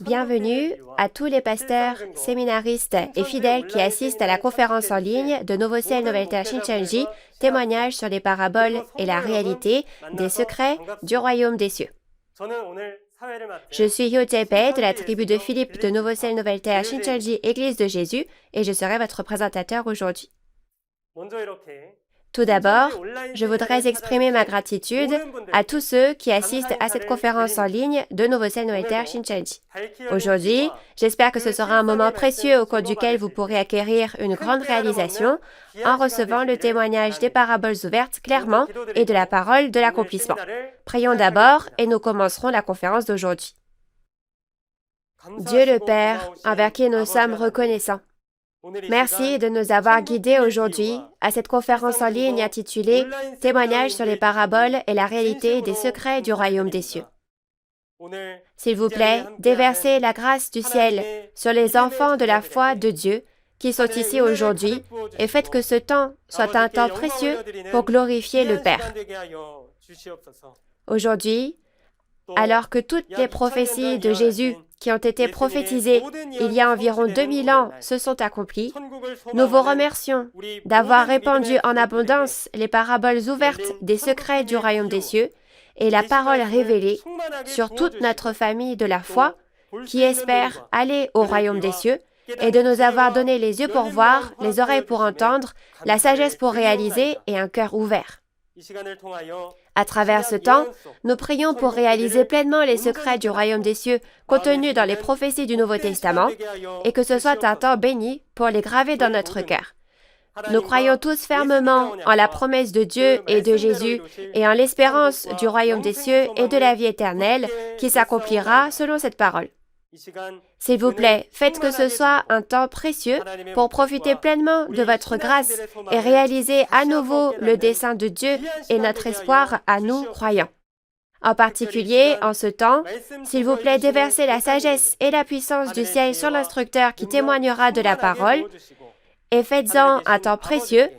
Bienvenue à tous les pasteurs, séminaristes et fidèles qui assistent à la conférence en ligne de Nouveau Ciel, Nouvelle Terre Shincheonji, témoignages sur les paraboles et la réalité des secrets du royaume des cieux. Je suis Hyo Jae-bae de la tribu de Philippe de Nouveau Ciel, Nouvelle Terre Shincheonji, Église de Jésus, et je serai votre présentateur aujourd'hui. Tout d'abord, je voudrais exprimer ma gratitude à tous ceux qui assistent à cette conférence en ligne de Nouveau Ciel, Nouvelle Terre Shincheonji. Aujourd'hui, j'espère que ce sera un moment précieux au cours duquel vous pourrez acquérir une grande réalisation en recevant le témoignage des paraboles ouvertes clairement et de la parole de l'accomplissement. Prions d'abord et nous commencerons la conférence d'aujourd'hui. Dieu le Père, envers qui nous sommes reconnaissants, merci de nous avoir guidés aujourd'hui à cette conférence en ligne intitulée « Témoignages sur les paraboles et la réalité des secrets du royaume des cieux ». S'il vous plaît, déversez la grâce du ciel sur les enfants de la foi de Dieu qui sont ici aujourd'hui et faites que ce temps soit un temps précieux pour glorifier le Père. Aujourd'hui, alors que toutes les prophéties de Jésus qui ont été prophétisées il y a environ 2000 ans se sont accomplies, nous vous remercions d'avoir répandu en abondance les paraboles ouvertes des secrets du royaume des cieux et la parole révélée sur toute notre famille de la foi qui espère aller au royaume des cieux et de nous avoir donné les yeux pour voir, les oreilles pour entendre, la sagesse pour réaliser et un cœur ouvert. À travers ce temps, nous prions pour réaliser pleinement les secrets du royaume des cieux contenus dans les prophéties du Nouveau Testament et que ce soit un temps béni pour les graver dans notre cœur. Nous croyons tous fermement en la promesse de Dieu et de Jésus et en l'espérance du royaume des cieux et de la vie éternelle qui s'accomplira selon cette parole. S'il vous plaît, faites que ce soit un temps précieux pour profiter pleinement de votre grâce et réaliser à nouveau le dessein de Dieu et notre espoir à nous croyants. En particulier, en ce temps, s'il vous plaît, déversez la sagesse et la puissance du ciel sur l'instructeur qui témoignera de la parole et faites-en un temps précieux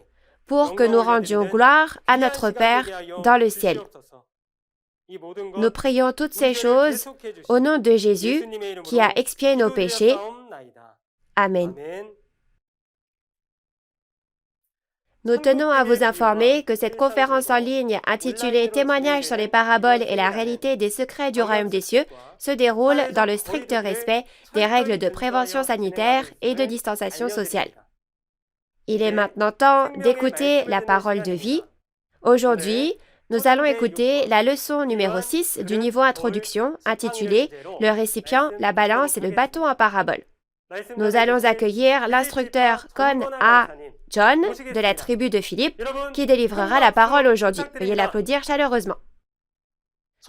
pour que nous rendions gloire à notre Père dans le ciel. Nous prions toutes ces choses au nom de Jésus qui a expié nos péchés. Amen. Nous tenons à vous informer que cette conférence en ligne intitulée « Témoignages sur les paraboles et la réalité des secrets du royaume des cieux » se déroule dans le strict respect des règles de prévention sanitaire et de distanciation sociale. Il est maintenant temps d'écouter la parole de vie. Aujourd'hui, nous allons écouter la leçon numéro 6 du niveau introduction intitulée « Le récipient, la balance et le bâton en parabole ». Nous allons accueillir l'instructeur Kon A. John de la tribu de Philippe qui délivrera la parole aujourd'hui. Veuillez l'applaudir chaleureusement.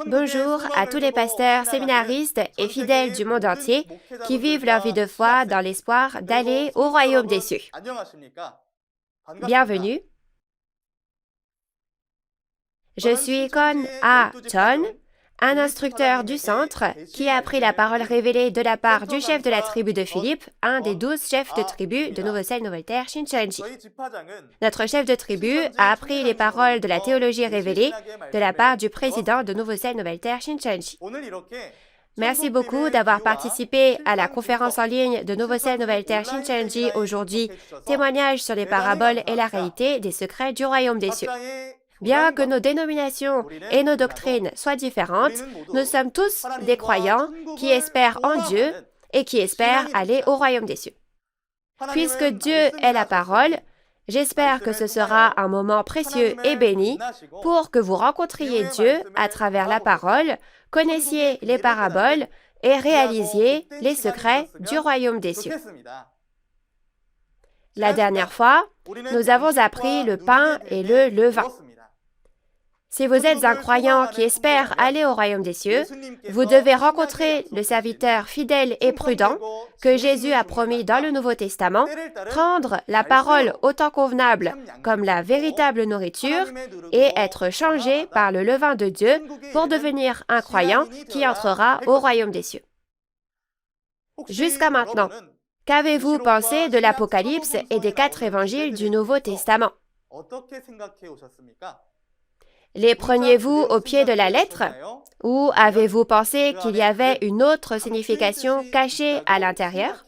Bonjour à tous les pasteurs, séminaristes et fidèles du monde entier qui vivent leur vie de foi dans l'espoir d'aller au royaume des cieux. Bienvenue. Je suis Kon A. John, un instructeur du centre qui a appris la parole révélée de la part du chef de la tribu de Philippe, un des 12 chefs de tribu de Nouveau Ciel, Nouvelle Terre Shincheonji. Notre chef de tribu a appris les paroles de la théologie révélée de la part du président de Nouveau Ciel, Nouvelle Terre Shincheonji. Merci beaucoup d'avoir participé à la conférence en ligne de Nouveau Ciel, Nouvelle Terre Shincheonji aujourd'hui, témoignages sur les paraboles et la réalité des secrets du royaume des cieux. Bien que nos dénominations et nos doctrines soient différentes, nous sommes tous des croyants qui espèrent en Dieu et qui espèrent aller au royaume des cieux. Puisque Dieu est la parole, j'espère que ce sera un moment précieux et béni pour que vous rencontriez Dieu à travers la parole, connaissiez les paraboles et réalisiez les secrets du royaume des cieux. La dernière fois, nous avons appris le pain et le levain. Si vous êtes un croyant qui espère aller au royaume des cieux, vous devez rencontrer le serviteur fidèle et prudent que Jésus a promis dans le Nouveau Testament, prendre la parole au temps convenable comme la véritable nourriture et être changé par le levain de Dieu pour devenir un croyant qui entrera au royaume des cieux. Jusqu'à maintenant, qu'avez-vous pensé de l'Apocalypse et des 4 évangiles du Nouveau Testament? Les preniez-vous au pied de la lettre? Ou avez-vous pensé qu'il y avait une autre signification cachée à l'intérieur?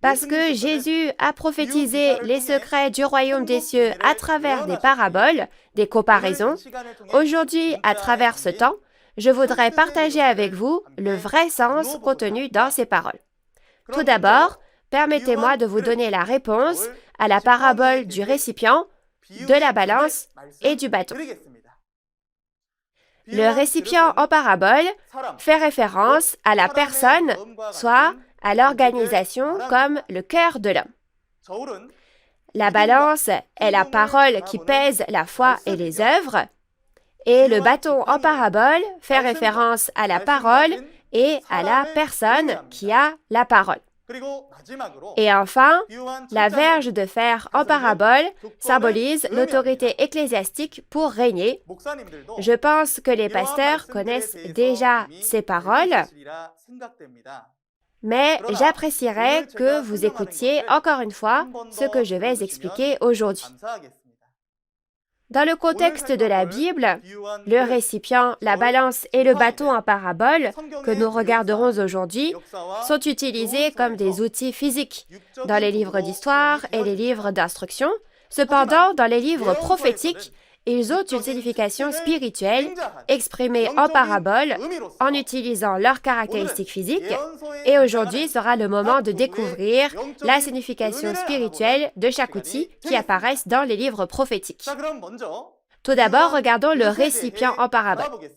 Parce que Jésus a prophétisé les secrets du royaume des cieux à travers des paraboles, des comparaisons, aujourd'hui, à travers ce temps, je voudrais partager avec vous le vrai sens contenu dans ces paroles. Tout d'abord, permettez-moi de vous donner la réponse à la parabole du récipient, de la balance et du bâton. Le récipient en parabole fait référence à la personne, soit à l'organisation comme le cœur de l'homme. La balance est la parole qui pèse la foi et les œuvres, et le bâton en parabole fait référence à la parole et à la personne qui a la parole. Et enfin, la verge de fer en parabole symbolise l'autorité ecclésiastique pour régner. Je pense que les pasteurs connaissent déjà ces paroles, mais j'apprécierais que vous écoutiez encore une fois ce que je vais expliquer aujourd'hui. Dans le contexte de la Bible, le récipient, la balance et le bâton en parabole que nous regarderons aujourd'hui sont utilisés comme des outils physiques dans les livres d'histoire et les livres d'instruction. Cependant, dans les livres prophétiques, ils ont une signification spirituelle exprimée en parabole en utilisant leurs caractéristiques physiques. Et aujourd'hui sera le moment de découvrir la signification spirituelle de chaque outil qui apparaissent dans les livres prophétiques. Tout d'abord, regardons le récipient en parabole.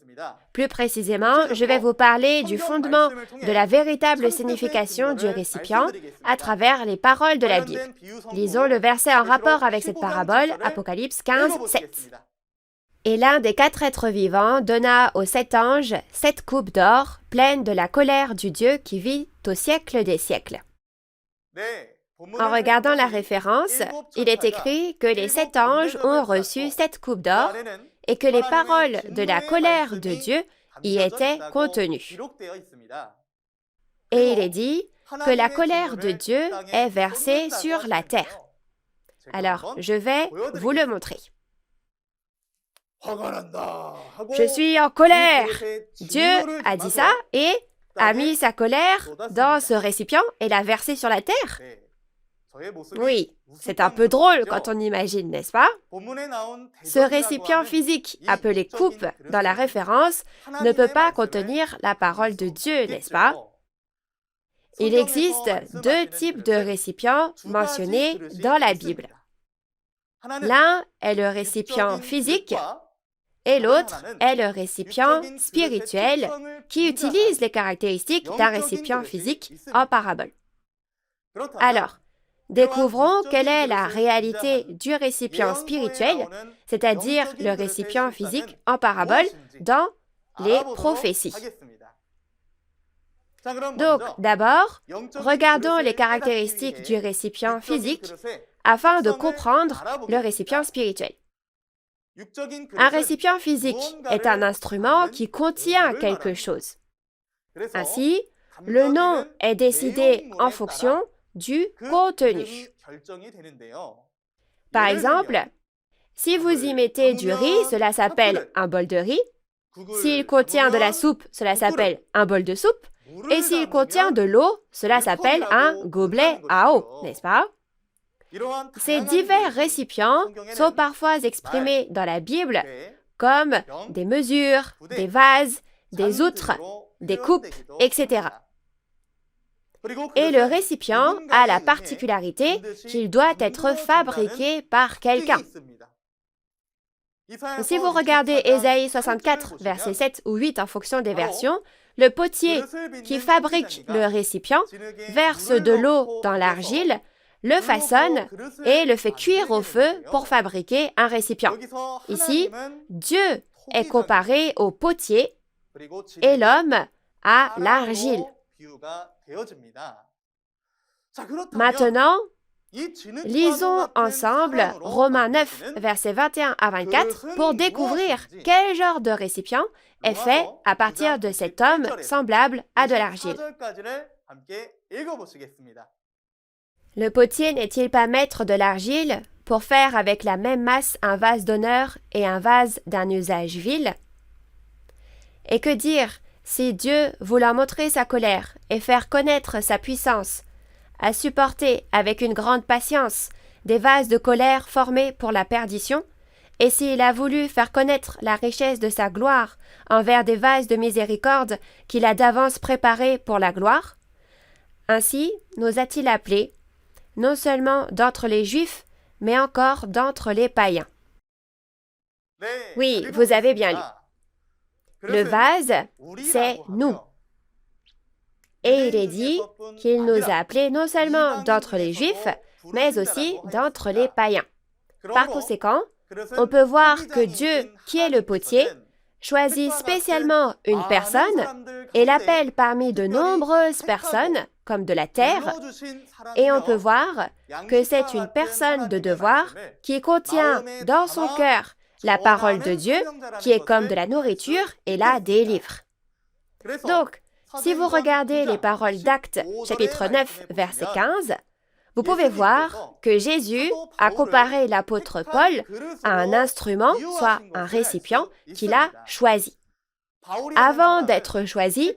Plus précisément, je vais vous parler du fondement de la véritable signification du récipient à travers les paroles de la Bible. Lisons le verset en rapport avec cette parabole, Apocalypse 15, 7. Et l'un des 4 êtres vivants donna aux 7 anges 7 coupes d'or, pleines de la colère du Dieu qui vit au siècle des siècles. En regardant la référence, il est écrit que les 7 anges ont reçu 7 coupes d'or et que les paroles de la colère de Dieu y étaient contenues. Et il est dit que la colère de Dieu est versée sur la terre. Alors, je vais vous le montrer. Je suis en colère. Dieu a dit ça et a mis sa colère dans ce récipient et l'a versé sur la terre. Oui, c'est un peu drôle quand on imagine, n'est-ce pas? Ce récipient physique, appelé coupe dans la référence, ne peut pas contenir la parole de Dieu, n'est-ce pas? Il existe 2 types de récipients mentionnés dans la Bible. L'un est le récipient physique et l'autre est le récipient spirituel qui utilise les caractéristiques d'un récipient physique en parabole. Alors, découvrons quelle est la réalité du récipient spirituel, c'est-à-dire le récipient physique en parabole, dans les prophéties. Donc, d'abord, regardons les caractéristiques du récipient physique afin de comprendre le récipient spirituel. Un récipient physique est un instrument qui contient quelque chose. Ainsi, le nom est décidé en fonction du contenu. Par exemple, si vous y mettez du riz, cela s'appelle un bol de riz. S'il contient de la soupe, cela s'appelle un bol de soupe. Et s'il contient de l'eau, cela s'appelle un gobelet à eau, n'est-ce pas? Ces divers récipients sont parfois exprimés dans la Bible comme des mesures, des vases, des outres, des coupes, etc. Et le récipient a la particularité qu'il doit être fabriqué par quelqu'un. Si vous regardez Ésaïe 64, versets 7 ou 8 en fonction des versions, le potier qui fabrique le récipient verse de l'eau dans l'argile, le façonne et le fait cuire au feu pour fabriquer un récipient. Ici, Dieu est comparé au potier et l'homme à l'argile. Maintenant, lisons ensemble Romains 9, versets 21 à 24 pour découvrir quel genre de récipient est fait à partir de cet homme semblable à de l'argile. Le potier n'est-il pas maître de l'argile? pour faire avec la même masse un vase d'honneur et un vase d'un usage vil? Et que dire si Dieu, voulant montrer sa colère et faire connaître sa puissance, a supporté avec une grande patience des vases de colère formés pour la perdition, et s'il a voulu faire connaître la richesse de sa gloire envers des vases de miséricorde qu'il a d'avance préparés pour la gloire? Ainsi nous a-t-il appelés, non seulement d'entre les Juifs, mais encore d'entre les païens. Oui, vous avez bien lu. Le vase, c'est nous. Et il est dit qu'il nous a appelés non seulement d'entre les Juifs, mais aussi d'entre les païens. Par conséquent, on peut voir que Dieu, qui est le potier, choisit spécialement une personne et l'appelle parmi de nombreuses personnes, comme de la terre, et on peut voir que c'est une personne de devoir qui contient dans son cœur la parole de Dieu, qui est comme de la nourriture et la délivre. Donc, si vous regardez les paroles d'Actes, chapitre 9, verset 15, vous pouvez voir que Jésus a comparé l'apôtre Paul à un instrument, soit un récipient, qu'il a choisi. Avant d'être choisi,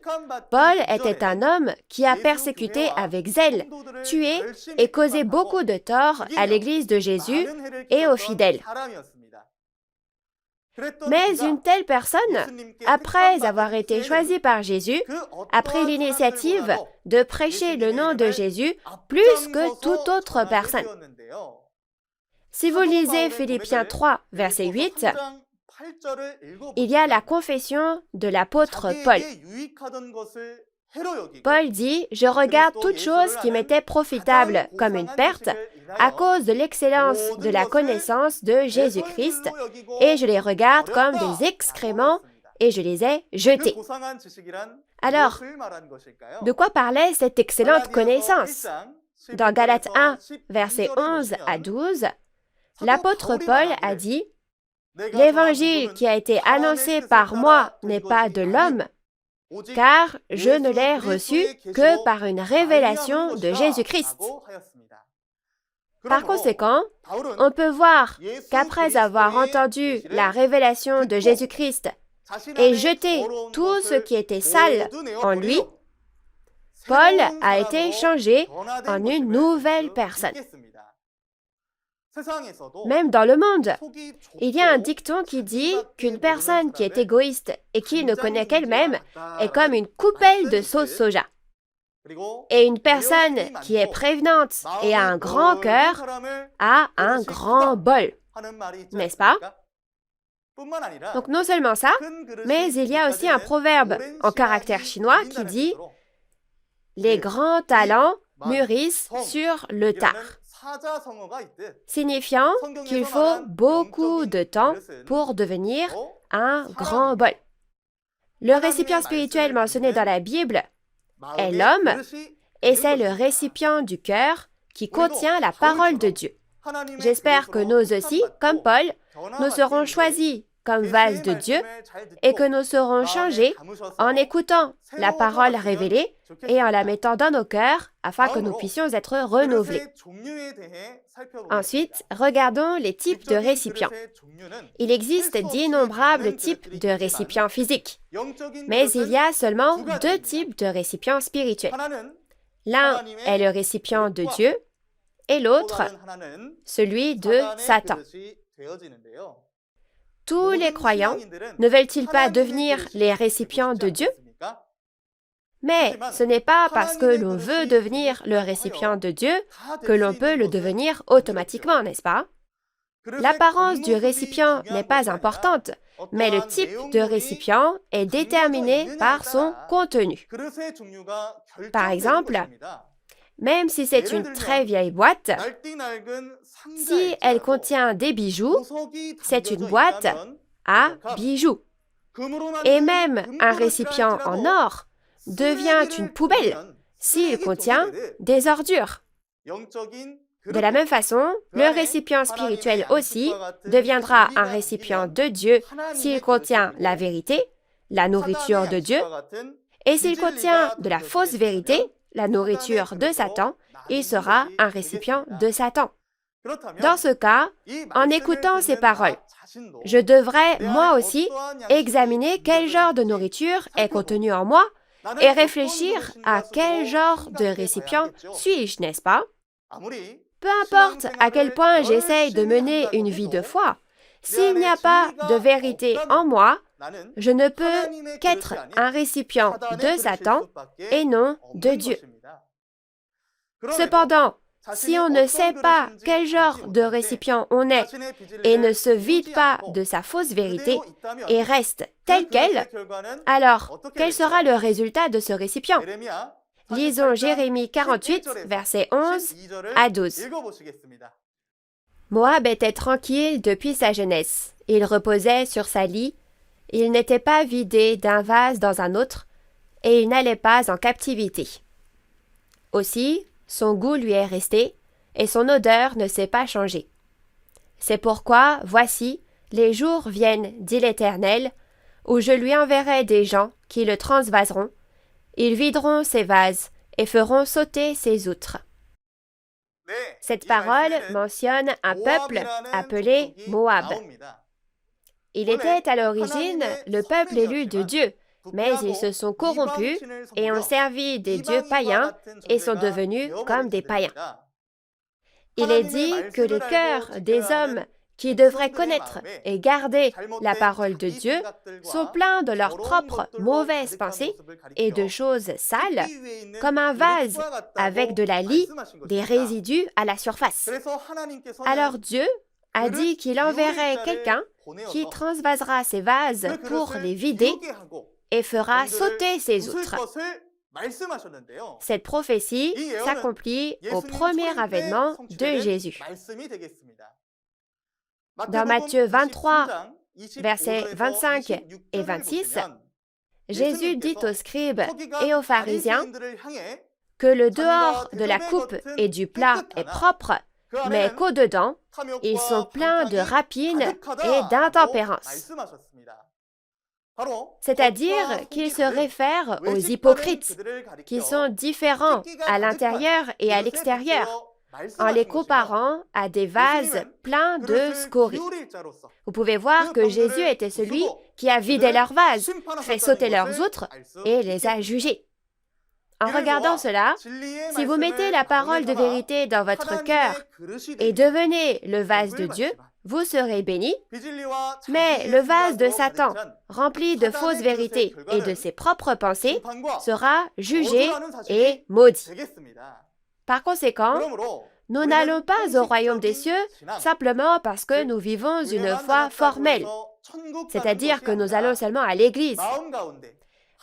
Paul était un homme qui a persécuté avec zèle, tué et causé beaucoup de tort à l'Église de Jésus et aux fidèles. Mais une telle personne, après avoir été choisie par Jésus, a pris l'initiative de prêcher le nom de Jésus plus que toute autre personne. Si vous lisez Philippiens 3, verset 8, il y a la confession de l'apôtre Paul. Paul dit « Je regarde toute chose qui m'était profitable comme une perte à cause de l'excellence de la connaissance de Jésus-Christ, et je les regarde comme des excréments et je les ai jetés. » Alors, de quoi parlait cette excellente connaissance? Dans Galates 1, versets 11 à 12, l'apôtre Paul a dit « L'évangile qui a été annoncé par moi n'est pas de l'homme, car je ne l'ai reçu que par une révélation de Jésus-Christ. » Par conséquent, on peut voir qu'après avoir entendu la révélation de Jésus-Christ et jeté tout ce qui était sale en lui, Paul a été changé en une nouvelle personne. Même dans le monde, il y a un dicton qui dit qu'une personne qui est égoïste et qui ne connaît qu'elle-même est comme une coupelle de sauce soja. Et une personne qui est prévenante et a un grand cœur a un grand bol. N'est-ce pas? Donc non seulement ça, mais il y a aussi un proverbe en caractère chinois qui dit « Les grands talents mûrissent sur le tard », signifiant qu'il faut beaucoup de temps pour devenir un grand bol. Le récipient spirituel mentionné dans la Bible est l'homme, et c'est le récipient du cœur qui contient la parole de Dieu. J'espère que nous aussi, comme Paul, nous serons choisis comme vase de Dieu et que nous serons changés en écoutant la parole révélée et en la mettant dans nos cœurs afin que nous puissions être renouvelés. Ensuite, regardons les types de récipients. Il existe d'innombrables types de récipients physiques, mais il y a seulement deux types de récipients spirituels. L'un est le récipient de Dieu et l'autre, celui de Satan. Tous les croyants ne veulent-ils pas devenir les récipients de Dieu? Mais ce n'est pas parce que l'on veut devenir le récipient de Dieu que l'on peut le devenir automatiquement, n'est-ce pas? L'apparence du récipient n'est pas importante, mais le type de récipient est déterminé par son contenu. Par exemple, même si c'est une très vieille boîte, si elle contient des bijoux, c'est une boîte à bijoux. Et même un récipient en or devient une poubelle s'il contient des ordures. De la même façon, le récipient spirituel aussi deviendra un récipient de Dieu s'il contient la vérité, la nourriture de Dieu, et s'il contient de la fausse vérité, la nourriture de Satan, il sera un récipient de Satan. Dans ce cas, en écoutant ces paroles, je devrais, moi aussi, examiner quel genre de nourriture est contenu en moi et réfléchir à quel genre de récipient suis-je, n'est-ce pas? Peu importe à quel point j'essaye de mener une vie de foi, s'il n'y a pas de vérité en moi, je ne peux qu'être un récipient de Satan et non de Dieu. Cependant, si on ne sait pas quel genre de récipient on est et ne se vide pas de sa fausse vérité et reste tel quel, alors quel sera le résultat de ce récipient? Lisons Jérémie 48, versets 11 à 12. Moab était tranquille depuis sa jeunesse. Il reposait sur sa lie. Il n'était pas vidé d'un vase dans un autre, et il n'allait pas en captivité. Aussi, son goût lui est resté, et son odeur ne s'est pas changée. C'est pourquoi, voici, les jours viennent, dit l'Éternel, où je lui enverrai des gens qui le transvaseront. Ils videront ses vases et feront sauter ses outres. Cette parole mentionne un peuple appelé Moab. Il était à l'origine le peuple élu de Dieu, mais ils se sont corrompus et ont servi des dieux païens et sont devenus comme des païens. Il est dit que les cœurs des hommes qui devraient connaître et garder la parole de Dieu sont pleins de leurs propres mauvaises pensées et de choses sales, comme un vase avec de la lie, des résidus à la surface. Alors Dieu a dit qu'il enverrait quelqu'un qui transvasera ces vases pour les vider et fera sauter ses outres. Cette prophétie s'accomplit au premier avènement de Jésus. Dans Matthieu 23, versets 25 et 26, Jésus dit aux scribes et aux pharisiens que le dehors de la coupe et du plat est propre, mais qu'au-dedans, ils sont pleins de rapine et d'intempérance. C'est-à-dire qu'il se réfère aux hypocrites, qui sont différents à l'intérieur et à l'extérieur, en les comparant à des vases pleins de scories. Vous pouvez voir que Jésus était celui qui a vidé leurs vases, fait sauter leurs outres et les a jugés. En regardant cela, si vous mettez la parole de vérité dans votre cœur et devenez le vase de Dieu, vous serez bénis, mais le vase de Satan, rempli de fausses vérités et de ses propres pensées, sera jugé et maudit. Par conséquent, nous n'allons pas au royaume des cieux simplement parce que nous vivons une foi formelle, c'est-à-dire que nous allons seulement à l'église.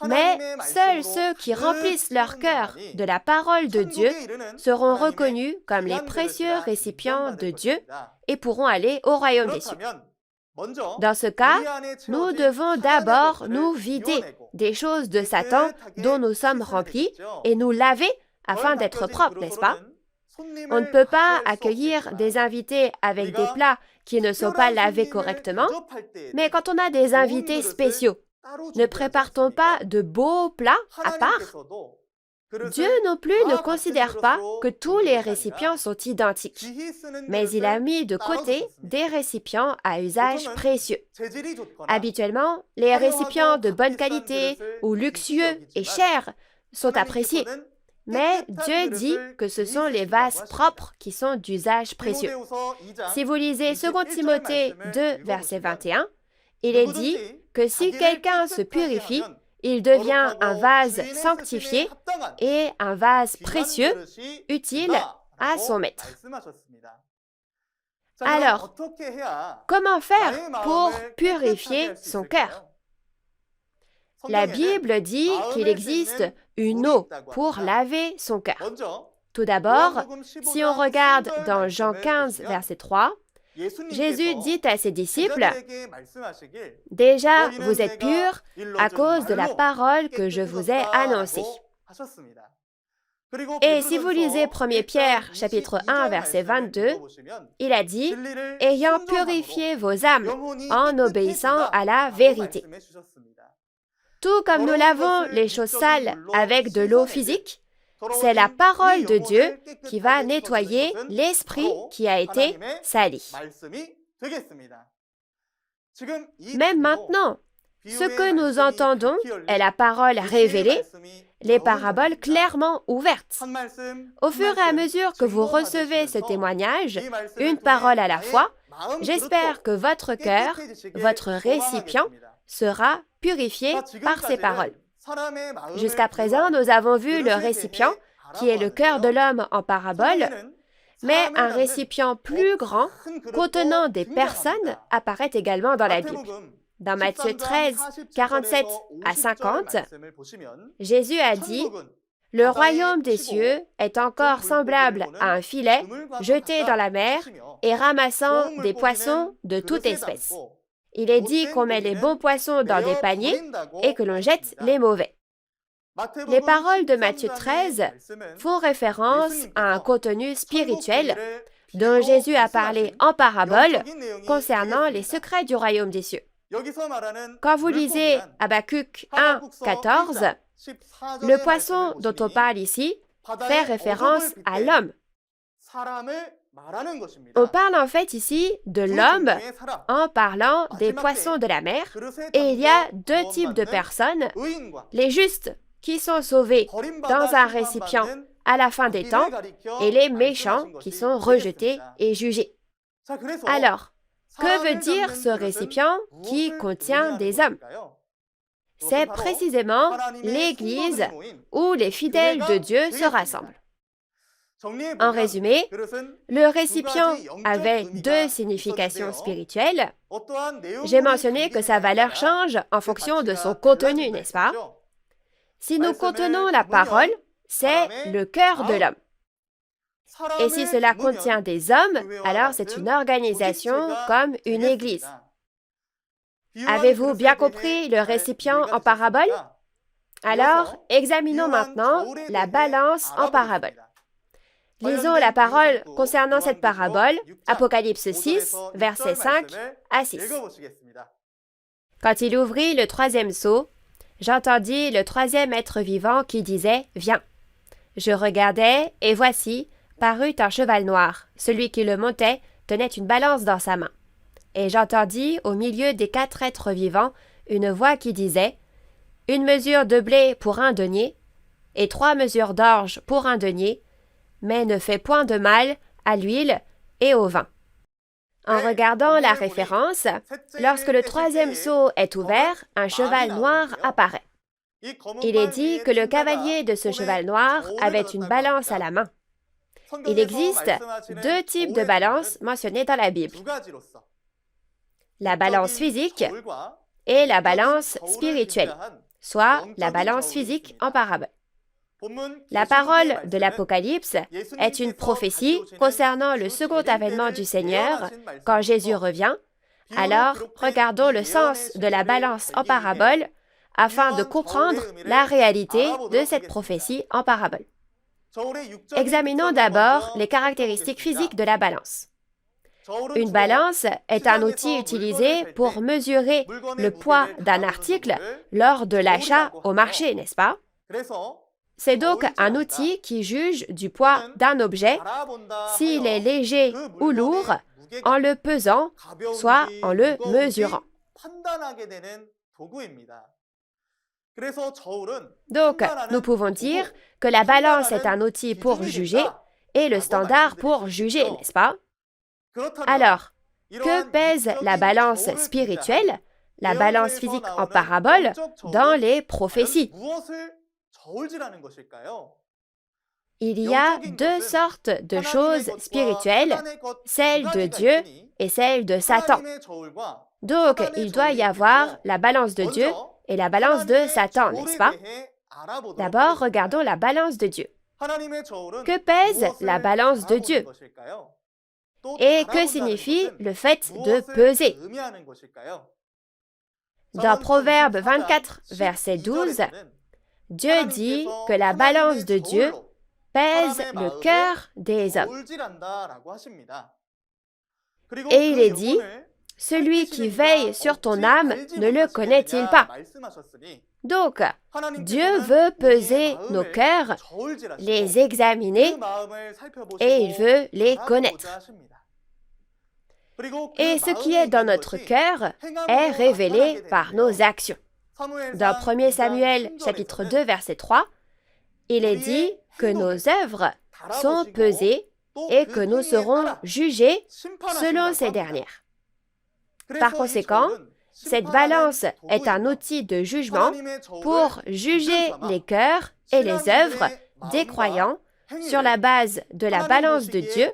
Mais seuls ceux qui remplissent leur cœur de la parole de Dieu seront reconnus comme les précieux récipients de Dieu et pourront aller au royaume des cieux. Dans ce cas, nous devons d'abord nous vider des choses de Satan dont nous sommes remplis et nous laver afin d'être propres, n'est-ce pas? On ne peut pas accueillir des invités avec des plats qui ne sont pas lavés correctement, mais quand on a des invités spéciaux, ne prépare-t-on pas de beaux plats à part? Dieu non plus ne considère pas que tous les récipients sont identiques, mais il a mis de côté des récipients à usage précieux. Habituellement, les récipients de bonne qualité ou luxueux et chers sont appréciés, mais Dieu dit que ce sont les vases propres qui sont d'usage précieux. Si vous lisez 2 Timothée 2, verset 21, il est dit que si quelqu'un se purifie, il devient un vase sanctifié et un vase précieux, utile à son maître. Alors, comment faire pour purifier son cœur? La Bible dit qu'il existe une eau pour laver son cœur. Tout d'abord, si on regarde dans Jean 15, verset 3, Jésus dit à ses disciples, « Déjà, vous êtes purs à cause de la parole que je vous ai annoncée. » Et si vous lisez 1 Pierre, chapitre 1, verset 22, il a dit, « Ayant purifié vos âmes en obéissant à la vérité. » Tout comme nous lavons les choses sales avec de l'eau physique, C'est la parole de Dieu qui va nettoyer l'esprit qui a été sali. Même maintenant, ce que nous entendons est la parole révélée, les paraboles clairement ouvertes. Au fur et à mesure que vous recevez ce témoignage, une parole à la fois, j'espère que votre cœur, votre récipient, sera purifié par ces paroles. Jusqu'à présent, nous avons vu le récipient, qui est le cœur de l'homme en parabole, mais un récipient plus grand, contenant des personnes, apparaît également dans la Bible. Dans Matthieu 13, 47 à 50, Jésus a dit « Le royaume des cieux est encore semblable à un filet jeté dans la mer et ramassant des poissons de toute espèce. Il est dit qu'on met les bons poissons dans des paniers et que l'on jette les mauvais. » Les paroles de Matthieu 13 font référence à un contenu spirituel dont Jésus a parlé en parabole concernant les secrets du royaume des cieux. Quand vous lisez Habakkuk 1, 14, le poisson dont on parle ici fait référence à l'homme. On parle en fait ici de l'homme en parlant des poissons de la mer, et il y a deux types de personnes, les justes qui sont sauvés dans un récipient à la fin des temps, et les méchants qui sont rejetés et jugés. Alors, que veut dire ce récipient qui contient des hommes? C'est précisément l'Église où les fidèles de Dieu se rassemblent. En résumé, le récipient avait deux significations spirituelles. J'ai mentionné que sa valeur change en fonction de son contenu, n'est-ce pas? Si nous contenons la parole, c'est le cœur de l'homme. Et si cela contient des hommes, alors c'est une organisation comme une église. Avez-vous bien compris le récipient en parabole? Alors, examinons maintenant la balance en parabole. Lisons la parole concernant cette parabole, Apocalypse 6, versets 5 à 6. Quand il ouvrit le troisième sceau, j'entendis le troisième être vivant qui disait « Viens ». Je regardai, et voici, parut un cheval noir. Celui qui le montait tenait une balance dans sa main. Et j'entendis, au milieu des quatre êtres vivants, une voix qui disait « Une mesure de blé pour un denier, et 3 mesures d'orge pour un denier, mais ne fais point de mal à l'huile et au vin. » En regardant la référence, lorsque le troisième sceau est ouvert, un cheval noir apparaît. Il est dit que le cavalier de ce cheval noir avait une balance à la main. Il existe deux types de balances mentionnés dans la Bible. La balance physique et la balance spirituelle, soit la balance physique en parabole. La parole de l'Apocalypse est une prophétie concernant le second avènement du Seigneur quand Jésus revient. Alors, regardons le sens de la balance en parabole afin de comprendre la réalité de cette prophétie en parabole. Examinons d'abord les caractéristiques physiques de la balance. Une balance est un outil utilisé pour mesurer le poids d'un article lors de l'achat au marché, n'est-ce pas? C'est donc un outil qui juge du poids d'un objet, s'il est léger ou lourd, en le pesant, soit en le mesurant. Donc, nous pouvons dire que la balance est un outil pour juger et le standard pour juger, n'est-ce pas? Alors, que pèse la balance spirituelle, la balance physique en parabole, dans les prophéties? Il y a deux sortes de choses spirituelles, celle de Dieu et celle de Satan. Donc, il doit y avoir la balance de Dieu et la balance de Satan, n'est-ce pas? D'abord, regardons la balance de Dieu. Que pèse la balance de Dieu? Et que signifie le fait de peser? Dans Proverbe 24, verset 12, Dieu dit que la balance de Dieu pèse le cœur des hommes. Et il est dit, celui qui veille sur ton âme ne le connaît-il pas? Donc, Dieu veut peser nos cœurs, les examiner et il veut les connaître. Et ce qui est dans notre cœur est révélé par nos actions. Dans 1 Samuel chapitre 2 verset 3, il est dit que nos œuvres sont pesées et que nous serons jugés selon ces dernières. Par conséquent, cette balance est un outil de jugement pour juger les cœurs et les œuvres des croyants sur la base de la balance de Dieu,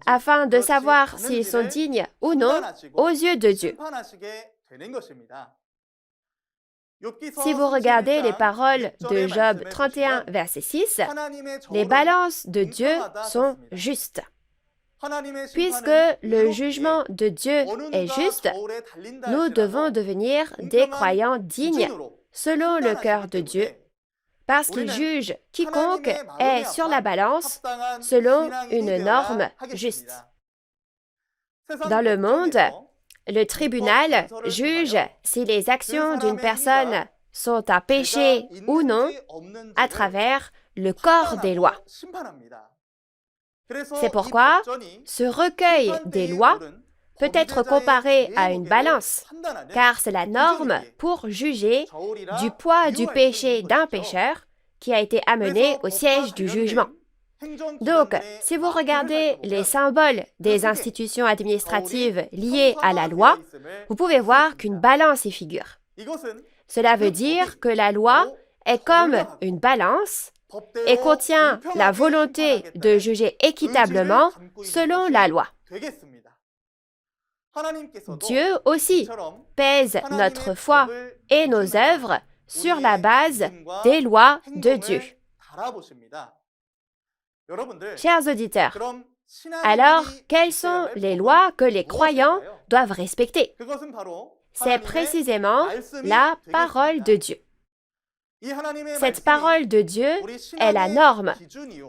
afin de savoir s'ils sont dignes ou non aux yeux de Dieu. Si vous regardez les paroles de Job 31, verset 6, les balances de Dieu sont justes. Puisque le jugement de Dieu est juste, nous devons devenir des croyants dignes selon le cœur de Dieu, parce qu'il juge quiconque est sur la balance selon une norme juste. Dans le monde, le tribunal juge si les actions d'une personne sont un péché ou non à travers le corps des lois. C'est pourquoi ce recueil des lois peut être comparé à une balance, car c'est la norme pour juger du poids du péché d'un pécheur qui a été amené au siège du jugement. Donc, si vous regardez les symboles des institutions administratives liées à la loi, vous pouvez voir qu'une balance y figure. Cela veut dire que la loi est comme une balance et contient la volonté de juger équitablement selon la loi. Dieu aussi pèse notre foi et nos œuvres sur la base des lois de Dieu. Chers auditeurs, alors quelles sont les lois que les croyants doivent respecter? C'est précisément la parole de Dieu. Cette parole de Dieu est la norme,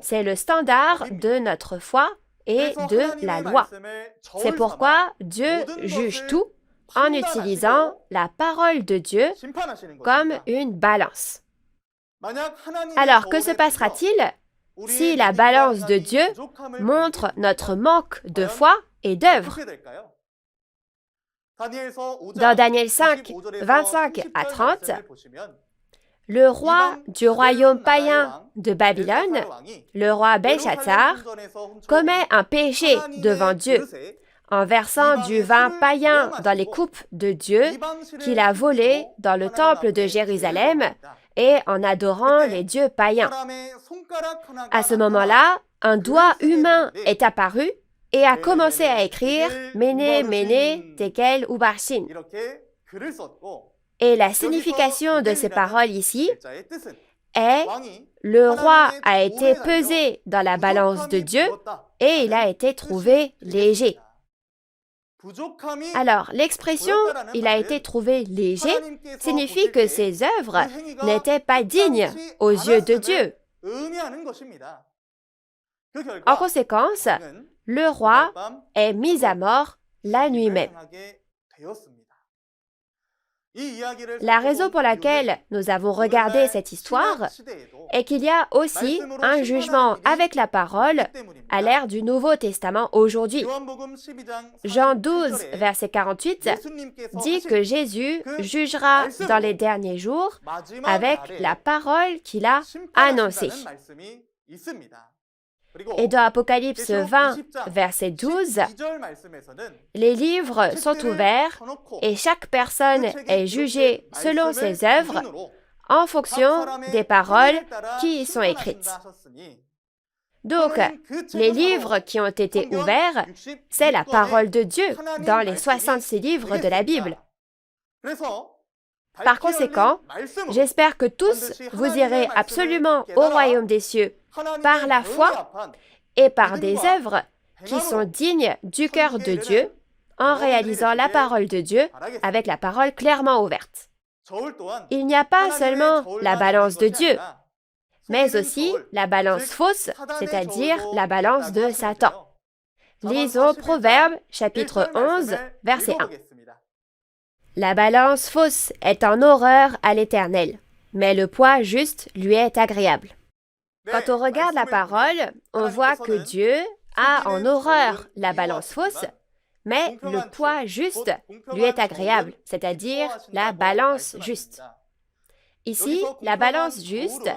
c'est le standard de notre foi et de la loi. C'est pourquoi Dieu juge tout en utilisant la parole de Dieu comme une balance. Alors, que se passera-t-il si la balance de Dieu montre notre manque de foi et d'œuvre? Dans Daniel 5, 25 à 30, le roi du royaume païen de Babylone, le roi Belshazzar, commet un péché devant Dieu en versant du vin païen dans les coupes de Dieu qu'il a volées dans le temple de Jérusalem et en adorant les dieux païens. À ce moment-là, un doigt humain est apparu et a commencé à écrire « Méné, Méné, Tekel, Ubarsin ». Et la signification de ces paroles ici est « Le roi a été pesé dans la balance de Dieu et il a été trouvé léger ». Alors, l'expression « il a été trouvé léger » signifie que ses œuvres n'étaient pas dignes aux yeux de Dieu. En conséquence, le roi est mis à mort la nuit même. La raison pour laquelle nous avons regardé cette histoire est qu'il y a aussi un jugement avec la parole à l'ère du Nouveau Testament aujourd'hui. Jean 12, verset 48, dit que Jésus jugera dans les derniers jours avec la parole qu'il a annoncée. Et dans Apocalypse 20, verset 12, les livres sont ouverts et chaque personne est jugée selon ses œuvres en fonction des paroles qui y sont écrites. Donc, les livres qui ont été ouverts, c'est la parole de Dieu dans les 66 livres de la Bible. Par conséquent, j'espère que tous vous irez absolument au royaume des cieux par la foi et par des œuvres qui sont dignes du cœur de Dieu en réalisant la parole de Dieu avec la parole clairement ouverte. Il n'y a pas seulement la balance de Dieu, mais aussi la balance fausse, c'est-à-dire la balance de Satan. Lisons Proverbes chapitre 11, verset 1. La balance fausse est en horreur à l'Éternel, mais le poids juste lui est agréable. Quand on regarde la parole, on voit que Dieu a en horreur la balance fausse, mais le poids juste lui est agréable, c'est-à-dire la balance juste. Ici, la balance juste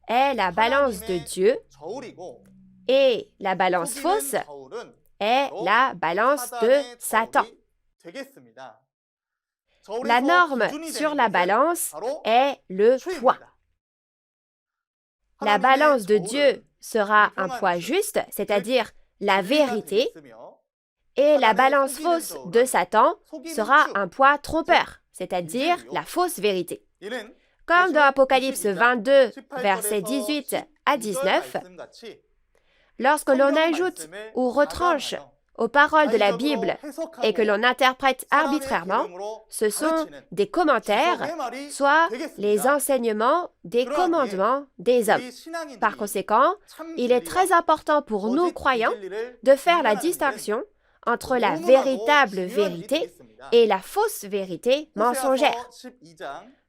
est la balance de Dieu et la balance fausse est la balance de Satan. La norme sur la balance est le poids. La balance de Dieu sera un poids juste, c'est-à-dire la vérité, et la balance fausse de Satan sera un poids trompeur, c'est-à-dire la fausse vérité. Comme dans Apocalypse 22, versets 18 à 19, lorsque l'on ajoute ou retranche aux paroles de la Bible et que l'on interprète arbitrairement, ce sont des commentaires, soit les enseignements des commandements des hommes. Par conséquent, il est très important pour nous, croyants, de faire la distinction entre la véritable vérité et la fausse vérité mensongère.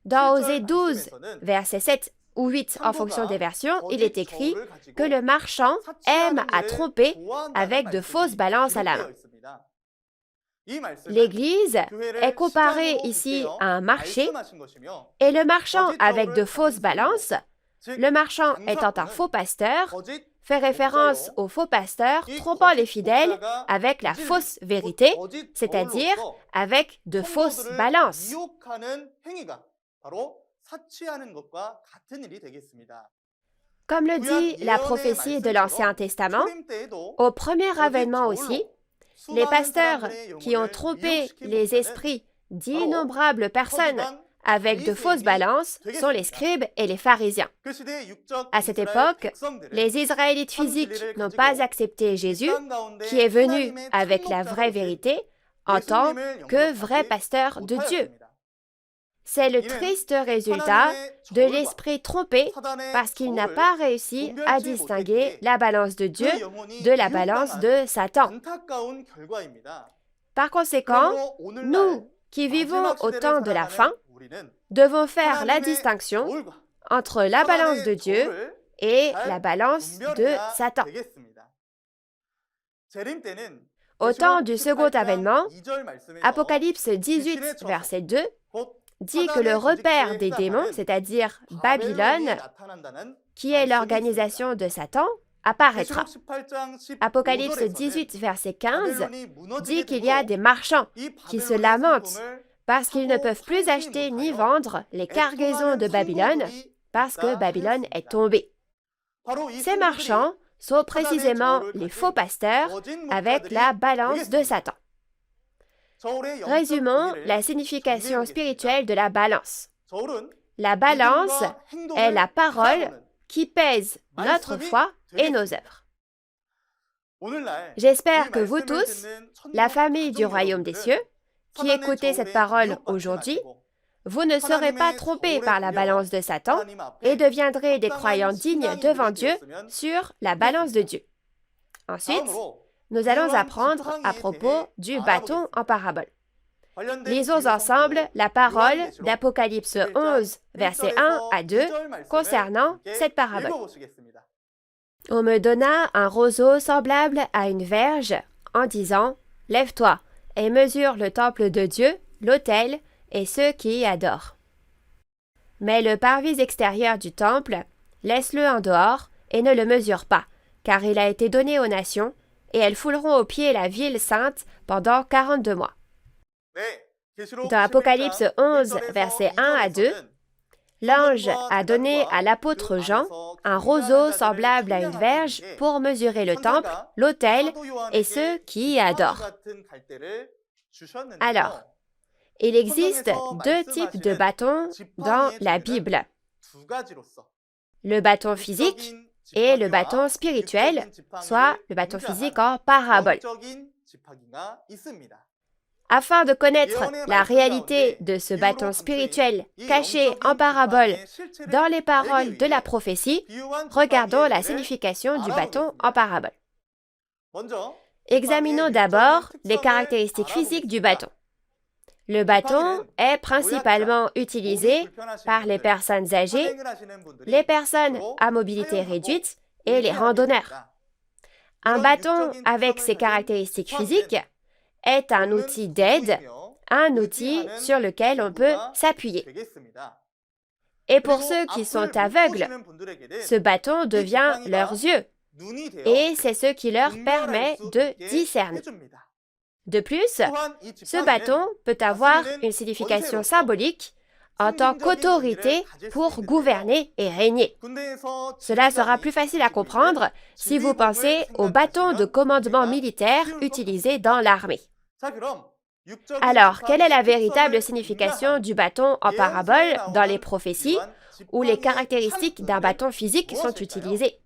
Dans Osée 12, versets 7 ou 8 en fonction des versions, il est écrit que le marchand aime à tromper avec de fausses balances à la main. L'Église est comparée ici à un marché et le marchand avec de fausses balances, le marchand étant un faux pasteur, fait référence au faux pasteur trompant les fidèles avec la fausse vérité, c'est-à-dire avec de fausses balances. Comme le dit la prophétie de l'Ancien Testament, au premier avènement aussi, les pasteurs qui ont trompé les esprits d'innombrables personnes avec de fausses balances sont les scribes et les pharisiens. À cette époque, les Israélites physiques n'ont pas accepté Jésus, qui est venu avec la vraie vérité, en tant que vrai pasteur de Dieu. C'est le triste résultat de l'esprit trompé parce qu'il n'a pas réussi à distinguer la balance de Dieu de la balance de Satan. Par conséquent, nous qui vivons au temps de la fin, devons faire la distinction entre la balance de Dieu et la balance de Satan. Au temps du second avènement, Apocalypse 18, verset 2, dit que le repère des démons, c'est-à-dire Babylone, qui est l'organisation de Satan, apparaîtra. Apocalypse 18, verset 15, dit qu'il y a des marchands qui se lamentent parce qu'ils ne peuvent plus acheter ni vendre les cargaisons de Babylone parce que Babylone est tombée. Ces marchands sont précisément les faux pasteurs avec la balance de Satan. Résumons la signification spirituelle de la balance. La balance est la parole qui pèse notre foi et nos œuvres. J'espère que vous tous, la famille du royaume des cieux, qui écoutez cette parole aujourd'hui, vous ne serez pas trompés par la balance de Satan et deviendrez des croyants dignes devant Dieu sur la balance de Dieu. Ensuite, nous allons apprendre à propos du bâton en parabole. Lisons ensemble la parole d'Apocalypse 11, versets 1 à 2, concernant cette parabole. On me donna un roseau semblable à une verge, en disant, « Lève-toi et mesure le temple de Dieu, l'autel et ceux qui y adorent. » Mais le parvis extérieur du temple, laisse-le en dehors et ne le mesure pas, car il a été donné aux nations, et elles fouleront aux pieds la ville sainte pendant 42 mois. Dans Apocalypse 11, versets 1 à 2, l'ange a donné à l'apôtre Jean un roseau semblable à une verge pour mesurer le temple, l'autel et ceux qui y adorent. Alors, il existe deux types de bâtons dans la Bible. Le bâton physique et le bâton spirituel, soit le bâton physique en parabole. Afin de connaître la réalité de ce bâton spirituel caché en parabole dans les paroles de la prophétie, regardons la signification du bâton en parabole. Examinons d'abord les caractéristiques physiques du bâton. Le bâton est principalement utilisé par les personnes âgées, les personnes à mobilité réduite et les randonneurs. Un bâton avec ces caractéristiques physiques est un outil d'aide, un outil sur lequel on peut s'appuyer. Et pour ceux qui sont aveugles, ce bâton devient leurs yeux et c'est ce qui leur permet de discerner. De plus, ce bâton peut avoir une signification symbolique en tant qu'autorité pour gouverner et régner. Cela sera plus facile à comprendre si vous pensez au bâton de commandement militaire utilisé dans l'armée. Alors, quelle est la véritable signification du bâton en parabole dans les prophéties où les caractéristiques d'un bâton physique sont utilisées?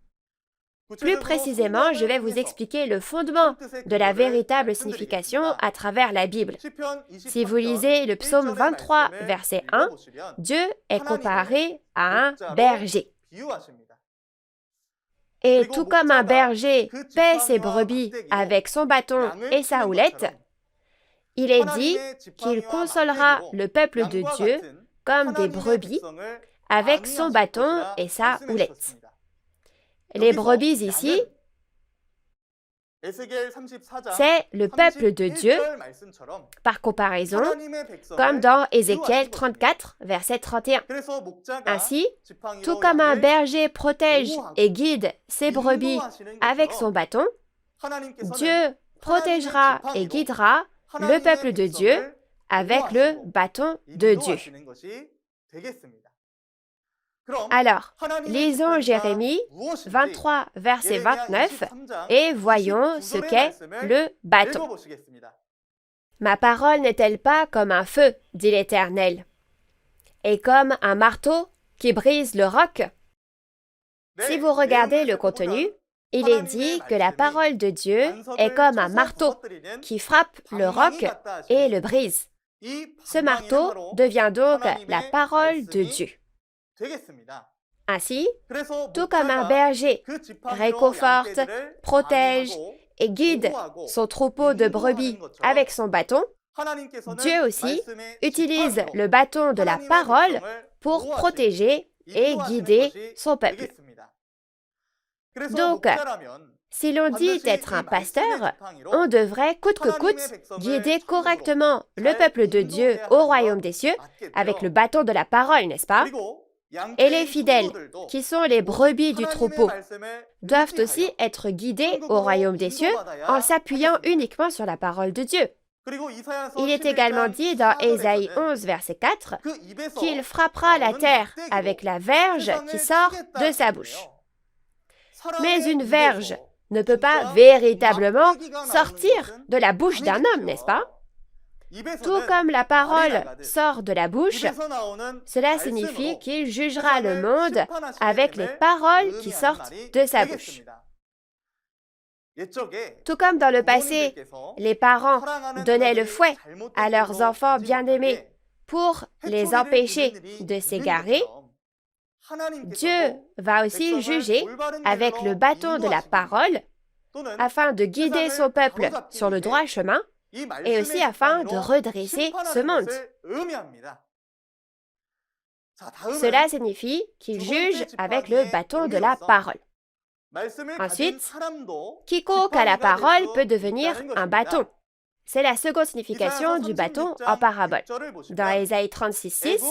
Plus précisément, je vais vous expliquer le fondement de la véritable signification à travers la Bible. Si vous lisez le psaume 23, verset 1, Dieu est comparé à un berger. Et tout comme un berger paie ses brebis avec son bâton et sa houlette, il est dit qu'il consolera le peuple de Dieu comme des brebis avec son bâton et sa houlette. Les brebis ici, c'est le peuple de Dieu, par comparaison, comme dans Ézéchiel 34, verset 31. Ainsi, tout comme un berger protège et guide ses brebis avec son bâton, Dieu protégera et guidera le peuple de Dieu avec le bâton de Dieu. Alors, lisons Jérémie 23, verset 29 et voyons ce qu'est le bâton. « Ma parole n'est-elle pas comme un feu, dit l'Éternel, et comme un marteau qui brise le roc ?» Si vous regardez le contenu, il est dit que la parole de Dieu est comme un marteau qui frappe le roc et le brise. Ce marteau devient donc la parole de Dieu. Ainsi, tout comme un berger réconforte, protège et guide son troupeau de brebis avec son bâton, Dieu aussi utilise le bâton de la parole pour protéger et guider son peuple. Donc, si l'on dit être un pasteur, on devrait coûte que coûte guider correctement le peuple de Dieu au royaume des cieux avec le bâton de la parole, n'est-ce pas? Et les fidèles, qui sont les brebis du troupeau, doivent aussi être guidés au royaume des cieux en s'appuyant uniquement sur la parole de Dieu. Il est également dit dans Ésaïe 11, verset 4, qu'il frappera la terre avec la verge qui sort de sa bouche. Mais une verge ne peut pas véritablement sortir de la bouche d'un homme, n'est-ce pas? Tout comme la parole sort de la bouche, cela signifie qu'il jugera le monde avec les paroles qui sortent de sa bouche. Tout comme dans le passé, les parents donnaient le fouet à leurs enfants bien-aimés pour les empêcher de s'égarer, Dieu va aussi juger avec le bâton de la parole afin de guider son peuple sur le droit chemin et aussi afin de redresser ce monde. Cela signifie qu'il juge avec le bâton de la parole. Ensuite, quiconque a la parole peut devenir un bâton. C'est la seconde signification du bâton en parabole. Dans Ésaïe 36, 6,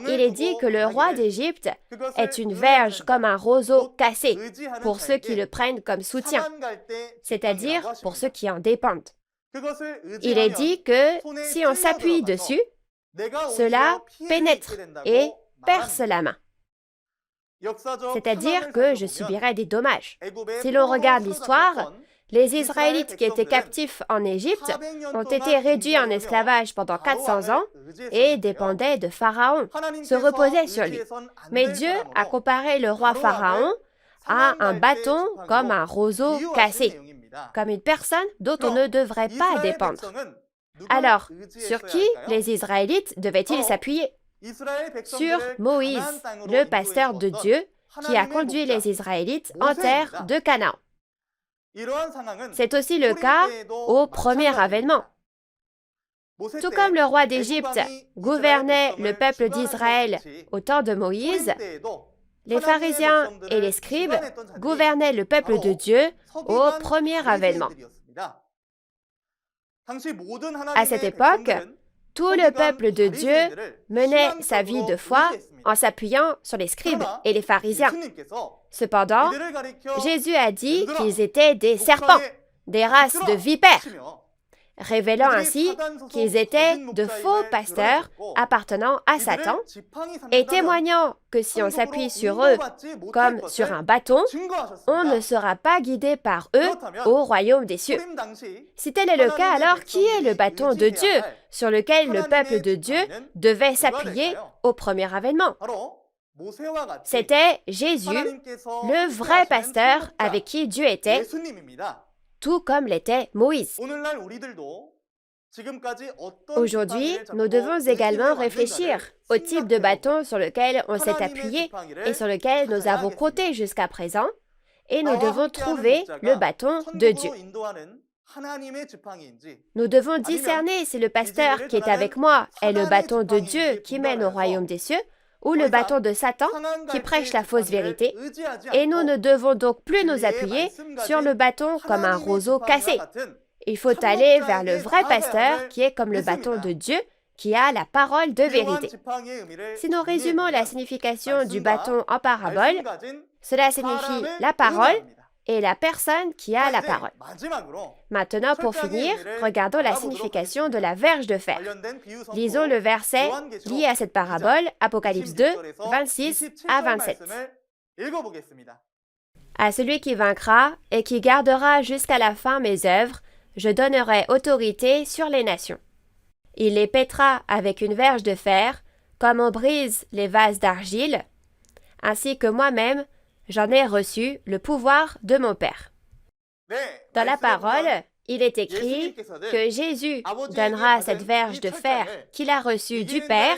il est dit que le roi d'Égypte est une verge comme un roseau cassé pour ceux qui le prennent comme soutien, c'est-à-dire pour ceux qui en dépendent. Il est dit que si on s'appuie dessus, cela pénètre et perce la main. C'est-à-dire que je subirai des dommages. Si l'on regarde l'histoire, les Israélites qui étaient captifs en Égypte ont été réduits en esclavage pendant 400 ans et dépendaient de Pharaon, se reposaient sur lui. Mais Dieu a comparé le roi Pharaon à un bâton comme un roseau cassé, comme une personne dont on ne devrait pas dépendre. Alors, sur qui les Israélites devaient-ils s'appuyer? Sur Moïse, le pasteur de Dieu, qui a conduit les Israélites en terre de Canaan. C'est aussi le cas au premier avènement. Tout comme le roi d'Égypte gouvernait le peuple d'Israël au temps de Moïse, les pharisiens et les scribes gouvernaient le peuple de Dieu au premier avènement. À cette époque, tout le peuple de Dieu menait sa vie de foi en s'appuyant sur les scribes et les pharisiens. Cependant, Jésus a dit qu'ils étaient des serpents, des races de vipères, révélant ainsi qu'ils étaient de faux pasteurs appartenant à Satan et témoignant que si on s'appuie sur eux comme sur un bâton, on ne sera pas guidé par eux au royaume des cieux. Si tel est le cas, alors qui est le bâton de Dieu sur lequel le peuple de Dieu devait s'appuyer au premier avènement? C'était Jésus, le vrai pasteur avec qui Dieu était, tout comme l'était Moïse. Aujourd'hui, nous devons également réfléchir au type de bâton sur lequel on s'est appuyé et sur lequel nous avons compté jusqu'à présent, et nous devons trouver le bâton de Dieu. Nous devons discerner si le pasteur qui est avec moi est le bâton de Dieu qui mène au royaume des cieux, ou le bâton de Satan qui prêche la fausse vérité, et nous ne devons donc plus nous appuyer sur le bâton comme un roseau cassé. Il faut aller vers le vrai pasteur qui est comme le bâton de Dieu, qui a la parole de vérité. Si nous résumons la signification du bâton en parabole, cela signifie la parole et la personne qui a la parole. Maintenant, pour finir, regardons la signification de la verge de fer. Lisons le verset lié à cette parabole, Apocalypse 2, 26 à 27. À celui qui vaincra et qui gardera jusqu'à la fin mes œuvres, je donnerai autorité sur les nations. Il les pètera avec une verge de fer, comme on brise les vases d'argile, ainsi que moi-même, j'en ai reçu le pouvoir de mon Père. Dans la parole, il est écrit que Jésus donnera cette verge de fer qu'il a reçue du Père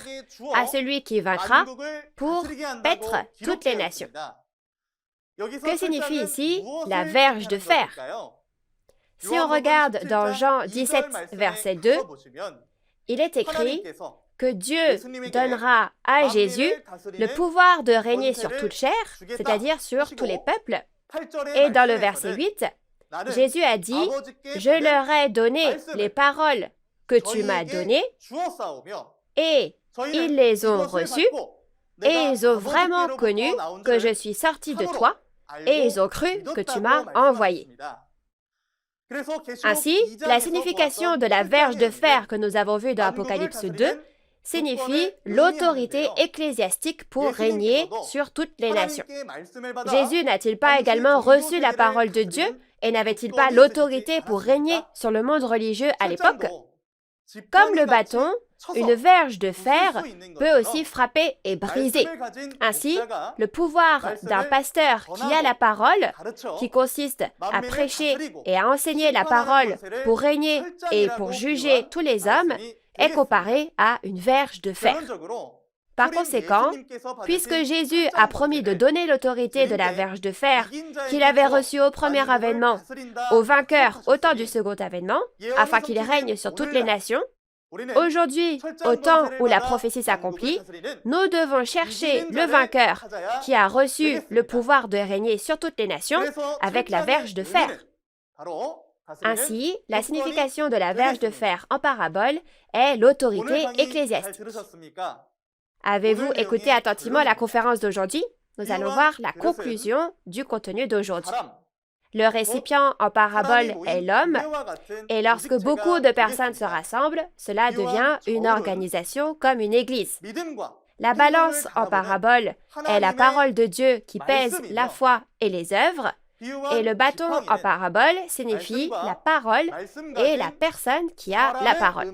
à celui qui vaincra pour paître toutes les nations. Que signifie ici la verge de fer? Si on regarde dans Jean 17, verset 2, il est écrit que Dieu donnera à Jésus le pouvoir de régner sur toute chair, c'est-à-dire sur tous les peuples. Et dans le verset 8, Jésus a dit « Je leur ai donné les paroles que tu m'as données et ils les ont reçues et ils ont vraiment connu que je suis sorti de toi et ils ont cru que tu m'as envoyé. » Ainsi, la signification de la verge de fer que nous avons vue dans Apocalypse 2 signifie l'autorité ecclésiastique pour régner sur toutes les nations. Jésus n'a-t-il pas également reçu la parole de Dieu et n'avait-il pas l'autorité pour régner sur le monde religieux à l'époque? Comme le bâton, une verge de fer peut aussi frapper et briser. Ainsi, le pouvoir d'un pasteur qui a la parole, qui consiste à prêcher et à enseigner la parole pour régner et pour juger tous les hommes, est comparé à une verge de fer. Par conséquent, puisque Jésus a promis de donner l'autorité de la verge de fer qu'il avait reçue au premier avènement aux vainqueurs au temps du second avènement, afin qu'il règne sur toutes les nations, aujourd'hui, au temps où la prophétie s'accomplit, nous devons chercher le vainqueur qui a reçu le pouvoir de régner sur toutes les nations avec la verge de fer. Ainsi, la signification de la verge de fer en parabole est l'autorité ecclésiastique. Avez-vous écouté attentivement la conférence d'aujourd'hui? Nous allons voir la conclusion du contenu d'aujourd'hui. Le récipient en parabole est l'homme, et lorsque beaucoup de personnes se rassemblent, cela devient une organisation comme une église. La balance en parabole est la parole de Dieu qui pèse la foi et les œuvres, et le bâton en parabole signifie la parole et la personne qui a la parole.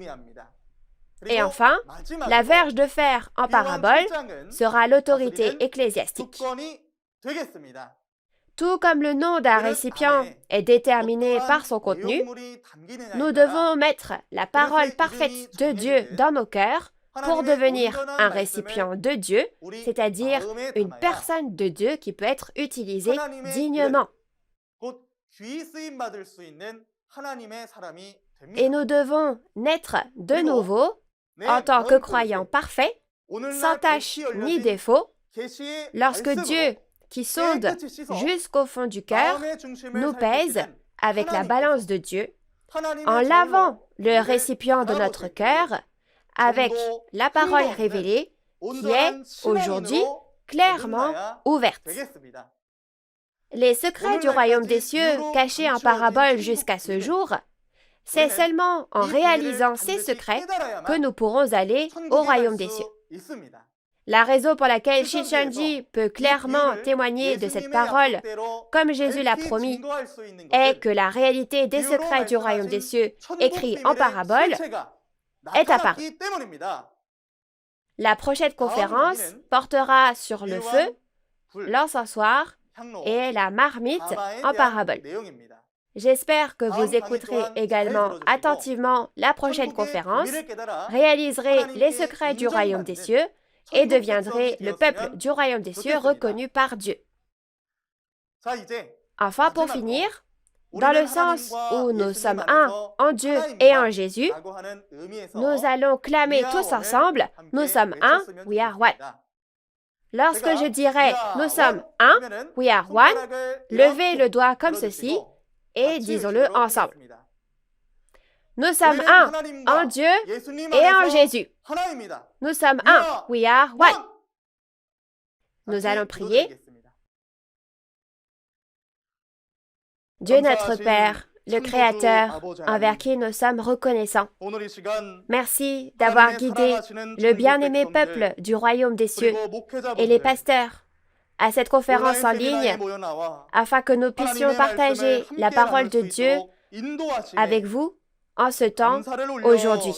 Et enfin, la verge de fer en parabole sera l'autorité ecclésiastique. Tout comme le nom d'un récipient est déterminé par son contenu, nous devons mettre la parole parfaite de Dieu dans nos cœurs pour devenir un récipient de Dieu, c'est-à-dire une personne de Dieu qui peut être utilisée dignement. Et nous devons naître de nouveau en tant que croyants parfaits, sans tache ni défaut, lorsque Dieu, qui sonde jusqu'au fond du cœur, nous pèse avec la balance de Dieu, en lavant le récipient de notre cœur avec la parole révélée qui est aujourd'hui clairement ouverte. Les secrets du royaume des cieux cachés en parabole jusqu'à ce jour, c'est seulement en réalisant ces secrets que nous pourrons aller au royaume des cieux. La raison pour laquelle Shincheonji peut clairement témoigner de cette parole, comme Jésus l'a promis, est que la réalité des secrets du royaume des cieux, écrits en parabole, est apparue. La prochaine conférence portera sur le feu, l'encensoir et la marmite en parabole. J'espère que vous écouterez également attentivement la prochaine conférence, réaliserez les secrets du royaume des cieux et deviendrez le peuple du royaume des cieux reconnu par Dieu. Enfin, pour finir, dans le sens où nous sommes un en Dieu et en Jésus, nous allons clamer tous ensemble, nous sommes un, we are one. Lorsque je dirai nous sommes un, we are one, levez le doigt comme ceci et disons-le ensemble. Nous sommes un en Dieu et en Jésus. Nous sommes un, we are one. Nous allons prier. Dieu notre Père, le Créateur, envers qui nous sommes reconnaissants. Merci d'avoir guidé le bien-aimé peuple du royaume des cieux et les pasteurs à cette conférence en ligne afin que nous puissions partager la parole de Dieu avec vous en ce temps, aujourd'hui.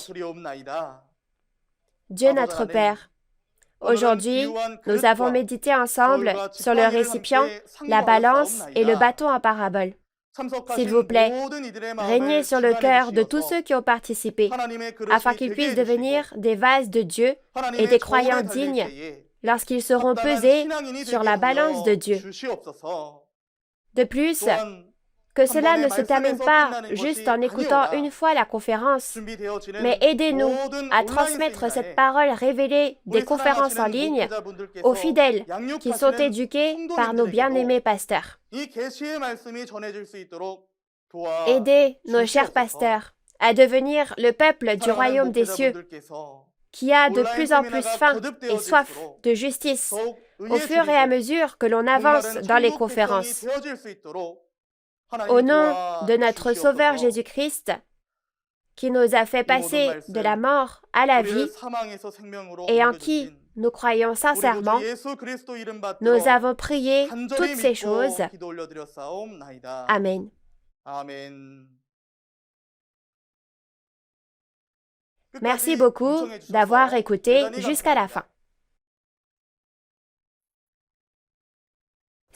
Dieu notre Père, aujourd'hui, nous avons médité ensemble sur le récipient, la balance et le bâton en parabole. S'il vous plaît, régnez sur le cœur de tous ceux qui ont participé, afin qu'ils puissent devenir des vases de Dieu et des croyants dignes lorsqu'ils seront pesés sur la balance de Dieu. De plus, que cela ne se termine pas juste en écoutant une fois la conférence, mais aidez-nous à transmettre cette parole révélée des conférences en ligne aux fidèles qui sont éduqués par nos bien-aimés pasteurs. Aidez nos chers pasteurs à devenir le peuple du royaume des cieux, qui a de plus en plus faim et soif de justice au fur et à mesure que l'on avance dans les conférences. Au nom de notre Sauveur Jésus-Christ, qui nous a fait passer de la mort à la vie et en qui nous croyons sincèrement, nous avons prié toutes ces choses. Amen. Merci beaucoup d'avoir écouté jusqu'à la fin.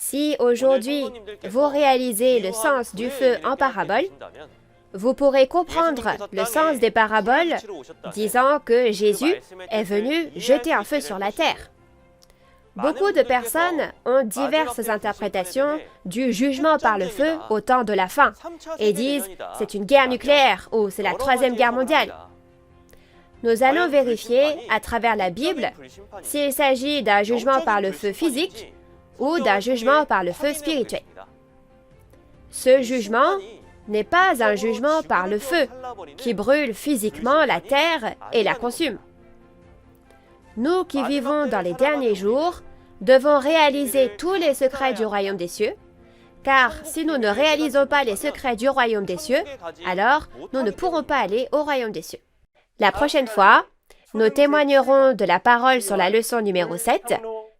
Si aujourd'hui vous réalisez le sens du feu en parabole, vous pourrez comprendre le sens des paraboles disant que Jésus est venu jeter un feu sur la terre. Beaucoup de personnes ont diverses interprétations du jugement par le feu au temps de la fin et disent « c'est une guerre nucléaire » ou « c'est la troisième guerre mondiale ». Nous allons vérifier à travers la Bible s'il s'agit d'un jugement par le feu physique ou d'un jugement par le feu spirituel. Ce jugement n'est pas un jugement par le feu qui brûle physiquement la terre et la consume. Nous qui vivons dans les derniers jours devons réaliser tous les secrets du royaume des cieux, car si nous ne réalisons pas les secrets du royaume des cieux, alors nous ne pourrons pas aller au royaume des cieux. La prochaine fois, nous témoignerons de la parole sur la leçon numéro 7,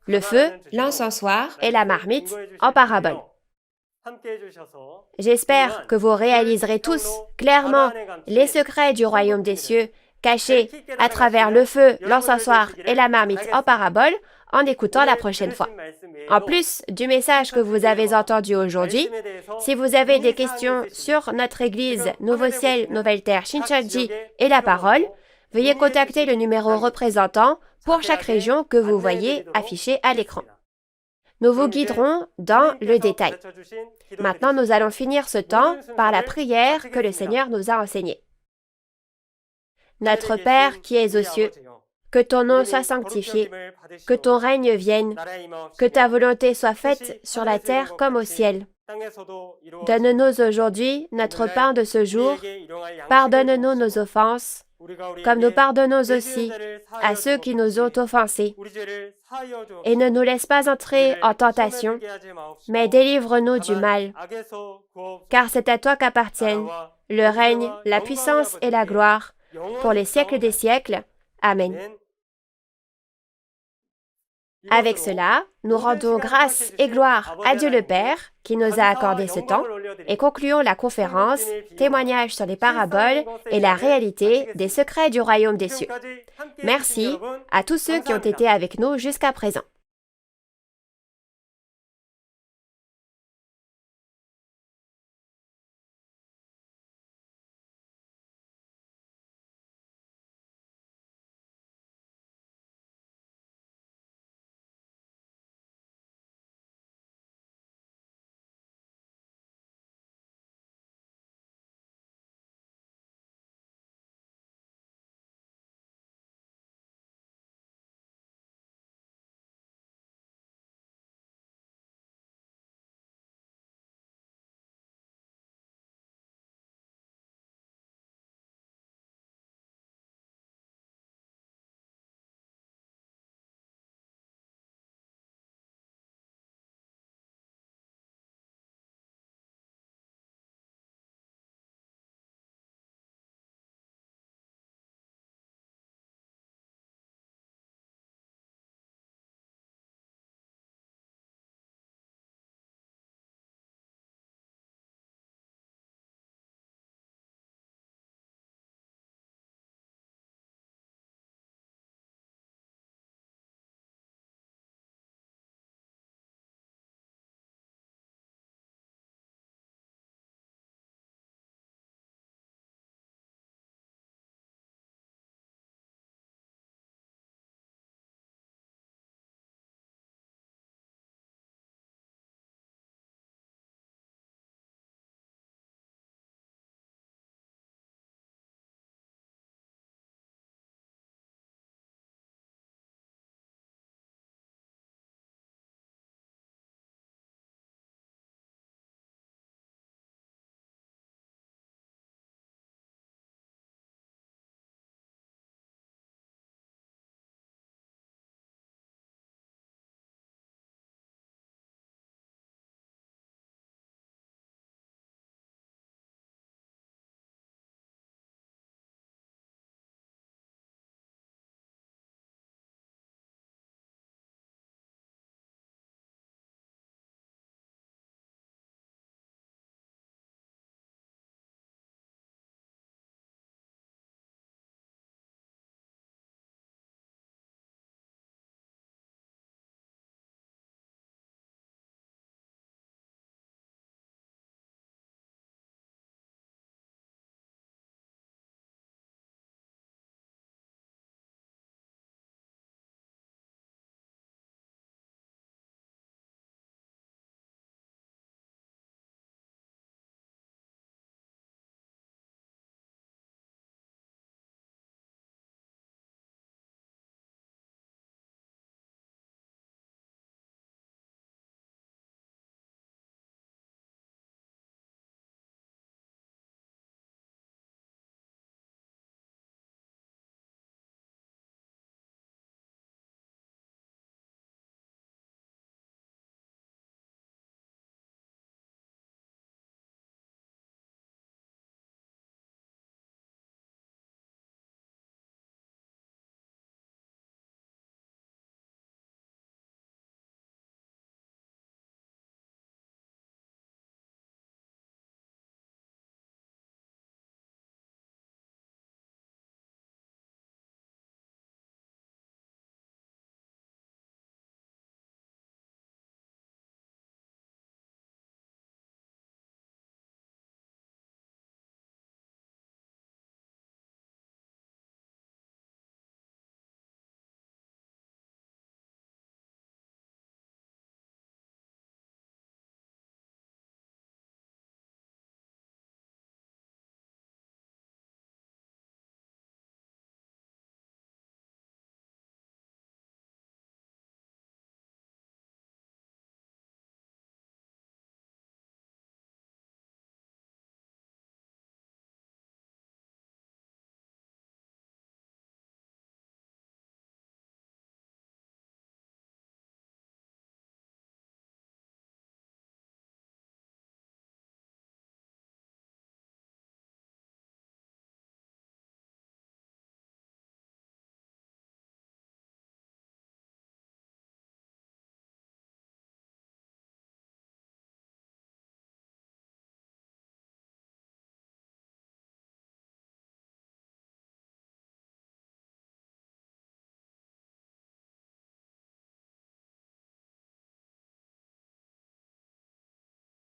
le feu, l'encensoir et la marmite en parabole. J'espère que vous réaliserez tous clairement les secrets du royaume des cieux cachés à travers le feu, l'encensoir et la marmite en parabole en écoutant la prochaine fois. En plus du message que vous avez entendu aujourd'hui, si vous avez des questions sur notre église Nouveau Ciel, Nouvelle Terre, Shincheonji et la parole, veuillez contacter le numéro représentant pour chaque région que vous voyez affiché à l'écran. Nous vous guiderons dans le détail. Maintenant, nous allons finir ce temps par la prière que le Seigneur nous a enseignée. Notre Père qui es aux cieux, que ton nom soit sanctifié, que ton règne vienne, que ta volonté soit faite sur la terre comme au ciel. Donne-nous aujourd'hui notre pain de ce jour, pardonne-nous nos offenses, comme nous pardonnons aussi à ceux qui nous ont offensés. Et ne nous laisse pas entrer en tentation, mais délivre-nous du mal. Car c'est à toi qu'appartiennent le règne, la puissance et la gloire, pour les siècles des siècles. Amen. Avec cela, nous rendons grâce et gloire à Dieu le Père qui nous a accordé ce temps et concluons la conférence « Témoignage sur les paraboles et la réalité des secrets du royaume des cieux ». Merci à tous ceux qui ont été avec nous jusqu'à présent.